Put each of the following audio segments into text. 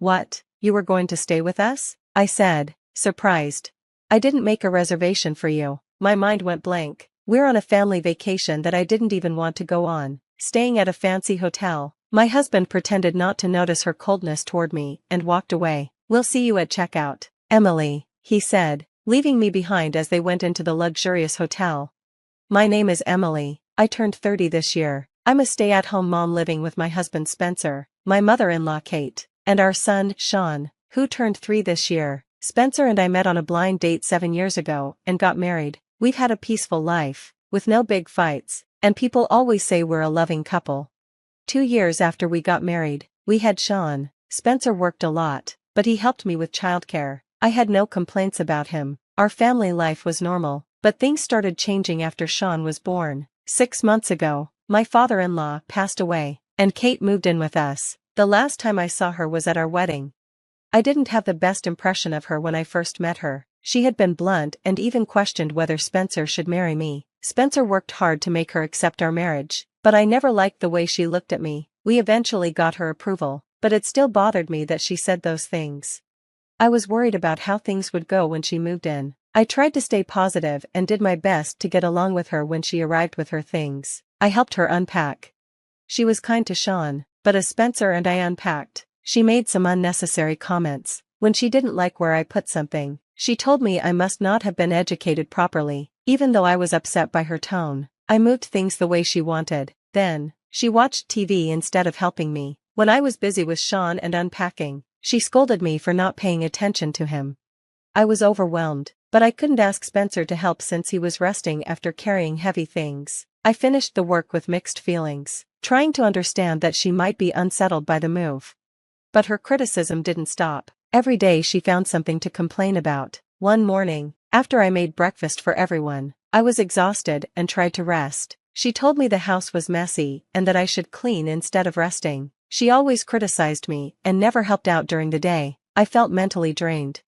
What? You were going to stay with us? I said, surprised. I didn't make a reservation for you. My mind went blank. We're on a family vacation that I didn't even want to go on, staying at a fancy hotel. My husband pretended not to notice her coldness toward me and walked away. We'll see you at checkout, Emily, he said, leaving me behind as they went into the luxurious hotel. My name is Emily. I turned 30 this year. I'm a stay-at-home mom living with my husband Spencer, my mother-in-law Kate, and our son, Sean, who turned 3 this year. Spencer and I met on a blind date 7 years ago and got married. We've had a peaceful life, with no big fights, and people always say we're a loving couple. 2 years after we got married, we had Sean. Spencer worked a lot, but he helped me with childcare. I had no complaints about him. Our family life was normal, but things started changing after Sean was born. 6 months ago, my father-in-law passed away, and Kate moved in with us. The last time I saw her was at our wedding. I didn't have the best impression of her when I first met her. She had been blunt and even questioned whether Spencer should marry me. Spencer worked hard to make her accept our marriage, but I never liked the way she looked at me. We eventually got her approval, but it still bothered me that she said those things. I was worried about how things would go when she moved in. I tried to stay positive and did my best to get along with her when she arrived with her things. I helped her unpack. She was kind to Sean, but as Spencer and I unpacked, she made some unnecessary comments. When she didn't like where I put something, she told me I must not have been educated properly. Even though I was upset by her tone, I moved things the way she wanted. Then, she watched TV instead of helping me. When I was busy with Sean and unpacking, she scolded me for not paying attention to him. I was overwhelmed, but I couldn't ask Spencer to help since he was resting after carrying heavy things. I finished the work with mixed feelings, trying to understand that she might be unsettled by the move. But her criticism didn't stop. Every day she found something to complain about. One morning, after I made breakfast for everyone, I was exhausted and tried to rest. She told me the house was messy and that I should clean instead of resting. She always criticized me and never helped out during the day. I felt mentally drained.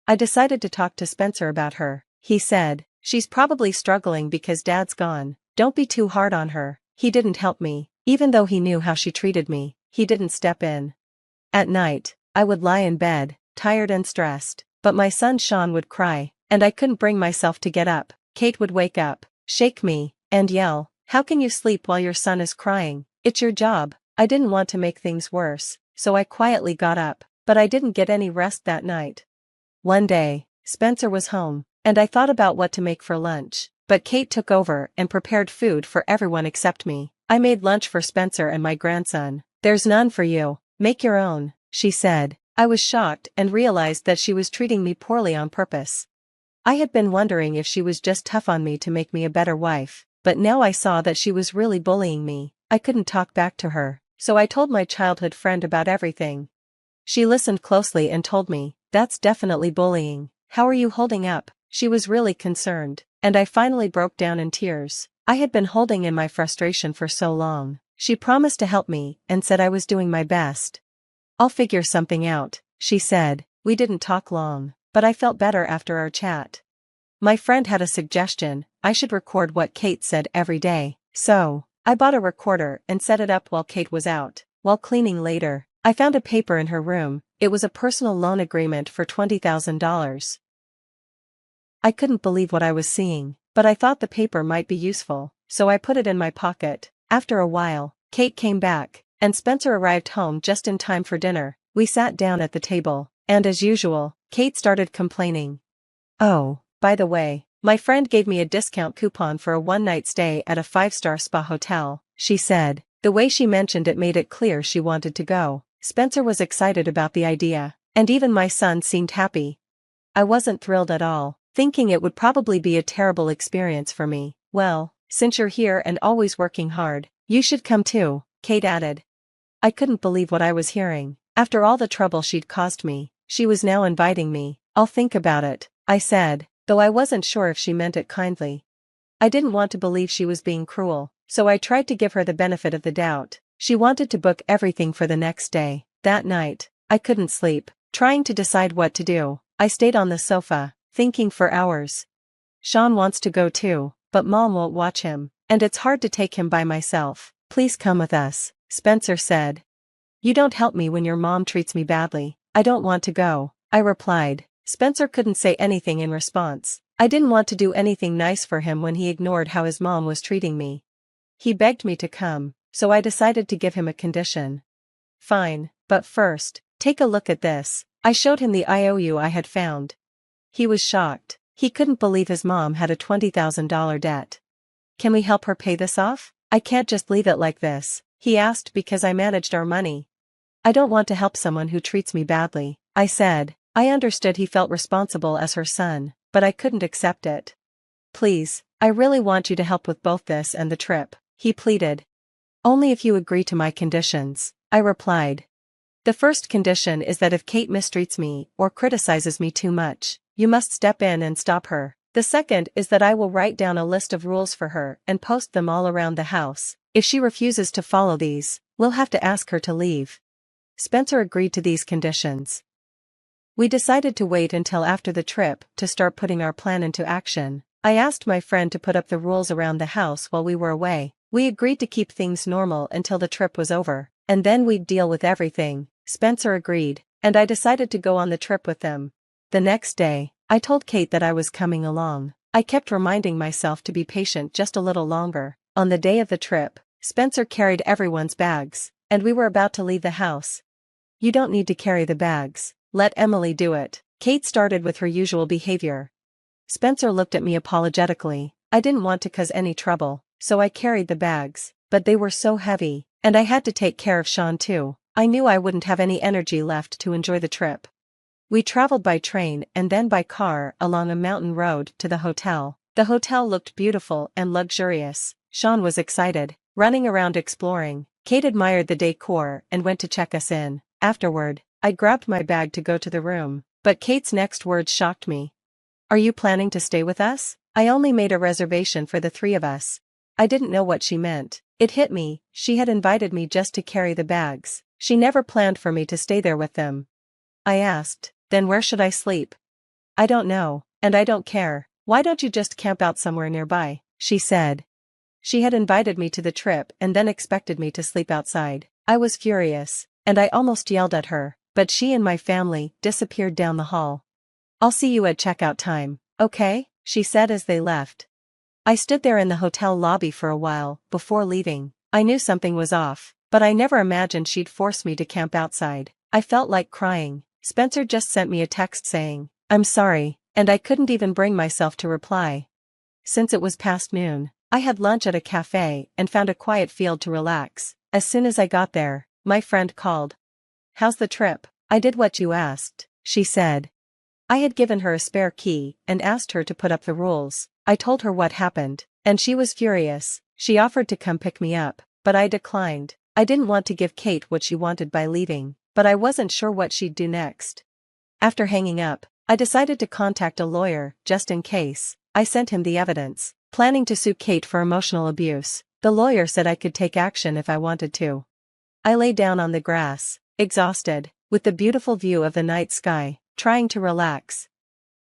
I decided to talk to Spencer about her. He said, "She's probably struggling because Dad's gone. Don't be too hard on her." He didn't help me. Even though he knew how she treated me, he didn't step in. At night, I would lie in bed, tired and stressed, but my son Sean would cry, and I couldn't bring myself to get up. Kate would wake up, shake me, and yell, "How can you sleep while your son is crying? It's your job." I didn't want to make things worse, so I quietly got up, but I didn't get any rest that night. One day, Spencer was home, and I thought about what to make for lunch, but Kate took over and prepared food for everyone except me. I made lunch for Spencer and my grandson. "There's none for you. Make your own," she said. I was shocked and realized that she was treating me poorly on purpose. I had been wondering if she was just tough on me to make me a better wife, but now I saw that she was really bullying me. I couldn't talk back to her, so I told my childhood friend about everything. She listened closely and told me, "That's definitely bullying. How are you holding up?" She was really concerned, and I finally broke down in tears. I had been holding in my frustration for so long. She promised to help me and said I was doing my best. "I'll figure something out," she said. We didn't talk long, but I felt better after our chat. My friend had a suggestion: I should record what Kate said every day. So, I bought a recorder and set it up while Kate was out. While cleaning later, I found a paper in her room. It was a personal loan agreement for $20,000. I couldn't believe what I was seeing, but I thought the paper might be useful, so I put it in my pocket. After a while, Kate came back, and Spencer arrived home just in time for dinner. We sat down at the table, and as usual, Kate started complaining. "Oh, by the way, my friend gave me a discount coupon for a one-night stay at a 5-star spa hotel," she said. The way she mentioned it made it clear she wanted to go. Spencer was excited about the idea, and even my son seemed happy. I wasn't thrilled at all, thinking it would probably be a terrible experience for me. "Well, since you're here and always working hard, you should come too," Kate added. I couldn't believe what I was hearing. After all the trouble she'd caused me, she was now inviting me. "I'll think about it," I said, though I wasn't sure if she meant it kindly. I didn't want to believe she was being cruel, so I tried to give her the benefit of the doubt. She wanted to book everything for the next day. That night, I couldn't sleep, trying to decide what to do. I stayed on the sofa, thinking for hours. Sean wants to go too, but Mom won't watch him, and it's hard to take him by myself. "Please come with us," Spencer said. You don't help me when your mom treats me badly. I don't want to go, I replied. Spencer couldn't say anything in response. I didn't want to do anything nice for him when he ignored how his mom was treating me. He begged me to come, so I decided to give him a condition. Fine, but first, take a look at this. I showed him the IOU I had found. He was shocked. He couldn't believe his mom had a $20,000 debt. Can we help her pay this off? I can't just leave it like this, he asked because I managed our money. I don't want to help someone who treats me badly, I said. I understood he felt responsible as her son, but I couldn't accept it. Please, I really want you to help with both this and the trip, he pleaded. Only if you agree to my conditions, I replied. The first condition is that if Kate mistreats me or criticizes me too much, you must step in and stop her. The second is that I will write down a list of rules for her and post them all around the house. If she refuses to follow these, we'll have to ask her to leave. Spencer agreed to these conditions. We decided to wait until after the trip to start putting our plan into action. I asked my friend to put up the rules around the house while we were away. We agreed to keep things normal until the trip was over, and then we'd deal with everything. Spencer agreed, and I decided to go on the trip with them. The next day, I told Kate that I was coming along. I kept reminding myself to be patient just a little longer. On the day of the trip, Spencer carried everyone's bags, and we were about to leave the house. You don't need to carry the bags. Let Emily do it. Kate started with her usual behavior. Spencer looked at me apologetically. I didn't want to cause any trouble, so I carried the bags, but they were so heavy, and I had to take care of Sean too. I knew I wouldn't have any energy left to enjoy the trip. We traveled by train and then by car along a mountain road to the hotel. The hotel looked beautiful and luxurious. Sean was excited, running around exploring. Kate admired the decor and went to check us in. Afterward, I grabbed my bag to go to the room, but Kate's next words shocked me. Are you planning to stay with us? I only made a reservation for the three of us. I didn't know what she meant. It hit me, she had invited me just to carry the bags. She never planned for me to stay there with them. I asked, then where should I sleep? I don't know, and I don't care. Why don't you just camp out somewhere nearby? She said. She had invited me to the trip and then expected me to sleep outside. I was furious, and I almost yelled at her, but she and my family disappeared down the hall. I'll see you at checkout time, okay? She said as they left. I stood there in the hotel lobby for a while before leaving. I knew something was off, but I never imagined she'd force me to camp outside. I felt like crying. Spencer just sent me a text saying, I'm sorry, and I couldn't even bring myself to reply. Since it was past noon, I had lunch at a cafe and found a quiet field to relax. As soon as I got there, my friend called. How's the trip? I did what you asked, she said. I had given her a spare key and asked her to put up the rules. I told her what happened, and she was furious. She offered to come pick me up, but I declined. I didn't want to give Kate what she wanted by leaving, but I wasn't sure what she'd do next. After hanging up, I decided to contact a lawyer, just in case. I sent him the evidence, planning to sue Kate for emotional abuse. The lawyer said I could take action if I wanted to. I lay down on the grass, exhausted, with the beautiful view of the night sky, trying to relax.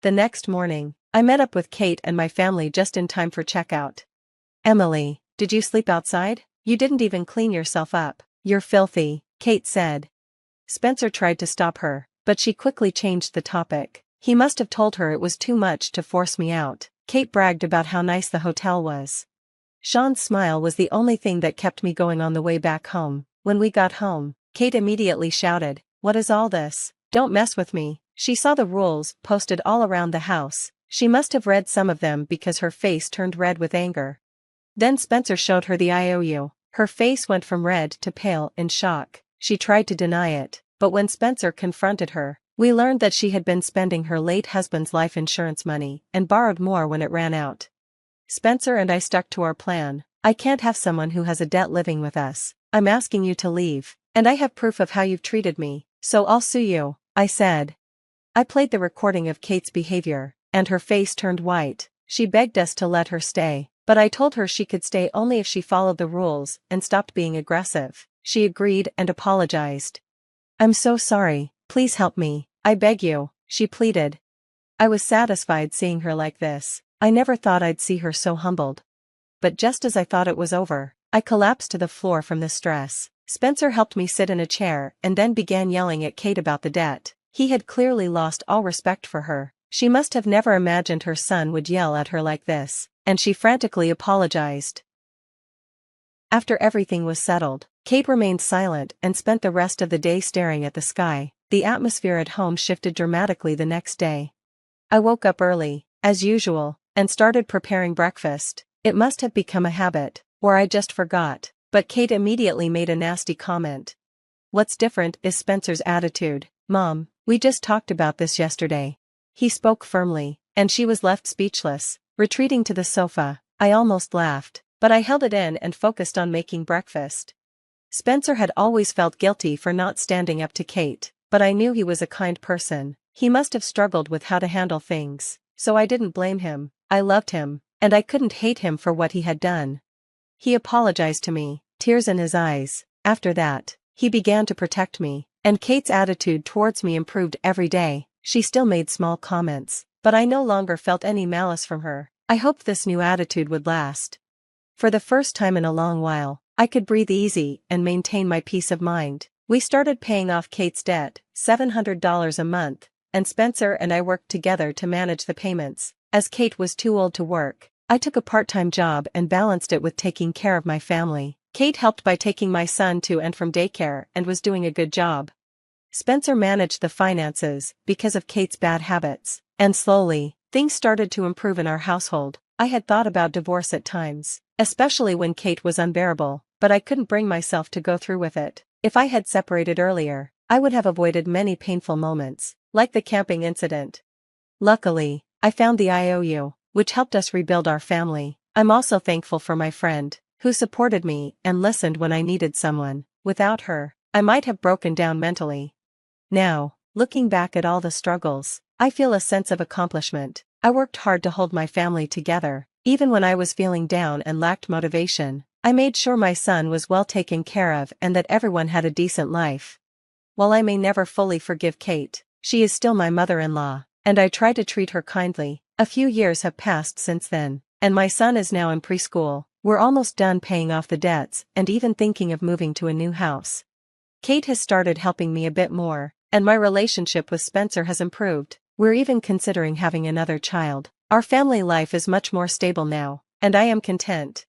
The next morning, I met up with Kate and my family just in time for checkout. Emily, did you sleep outside? You didn't even clean yourself up. You're filthy, Kate said. Spencer tried to stop her, but she quickly changed the topic. He must have told her it was too much to force me out. Kate bragged about how nice the hotel was. Sean's smile was the only thing that kept me going on the way back home. When we got home, Kate immediately shouted, "What is all this? Don't mess with me." She saw the rules posted all around the house. She must have read some of them because her face turned red with anger. Then Spencer showed her the IOU. Her face went from red to pale in shock. She tried to deny it, but when Spencer confronted her, we learned that she had been spending her late husband's life insurance money and borrowed more when it ran out. Spencer and I stuck to our plan. I can't have someone who has a debt living with us. I'm asking you to leave, and I have proof of how you've treated me, so I'll sue you, I said. I played the recording of Kate's behavior, and her face turned white. She begged us to let her stay, but I told her she could stay only if she followed the rules and stopped being aggressive. She agreed and apologized. I'm so sorry, please help me, I beg you, she pleaded. I was satisfied seeing her like this. I never thought I'd see her so humbled. But just as I thought it was over, I collapsed to the floor from the stress. Spencer helped me sit in a chair and then began yelling at Kate about the debt. He had clearly lost all respect for her. She must have never imagined her son would yell at her like this, and she frantically apologized. After everything was settled, Kate remained silent and spent the rest of the day staring at the sky. The atmosphere at home shifted dramatically the next day. I woke up early, as usual, and started preparing breakfast. It must have become a habit, or I just forgot, but Kate immediately made a nasty comment. What's different is Spencer's attitude. Mom, we just talked about this yesterday. He spoke firmly, and she was left speechless, retreating to the sofa. I almost laughed, but I held it in and focused on making breakfast. Spencer had always felt guilty for not standing up to Kate, but I knew he was a kind person. He must have struggled with how to handle things, so I didn't blame him. I loved him, and I couldn't hate him for what he had done. He apologized to me, tears in his eyes. After that, he began to protect me, and Kate's attitude towards me improved every day. She still made small comments, but I no longer felt any malice from her. I hoped this new attitude would last. For the first time in a long while, I could breathe easy and maintain my peace of mind. We started paying off Kate's debt, $700 a month, and Spencer and I worked together to manage the payments. As Kate was too old to work, I took a part-time job and balanced it with taking care of my family. Kate helped by taking my son to and from daycare and was doing a good job. Spencer managed the finances because of Kate's bad habits, and slowly, things started to improve in our household. I had thought about divorce at times, especially when Kate was unbearable, but I couldn't bring myself to go through with it. If I had separated earlier, I would have avoided many painful moments, like the camping incident. Luckily, I found the IOU, which helped us rebuild our family. I'm also thankful for my friend, who supported me and listened when I needed someone. Without her, I might have broken down mentally. Now, looking back at all the struggles, I feel a sense of accomplishment. I worked hard to hold my family together, even when I was feeling down and lacked motivation. I made sure my son was well taken care of and that everyone had a decent life. While I may never fully forgive Kate, she is still my mother-in-law, and I try to treat her kindly. A few years have passed since then, and my son is now in preschool. We're almost done paying off the debts and even thinking of moving to a new house. Kate has started helping me a bit more, and my relationship with Spencer has improved. We're even considering having another child. Our family life is much more stable now, and I am content.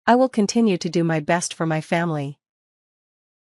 I will continue to do my best for my family,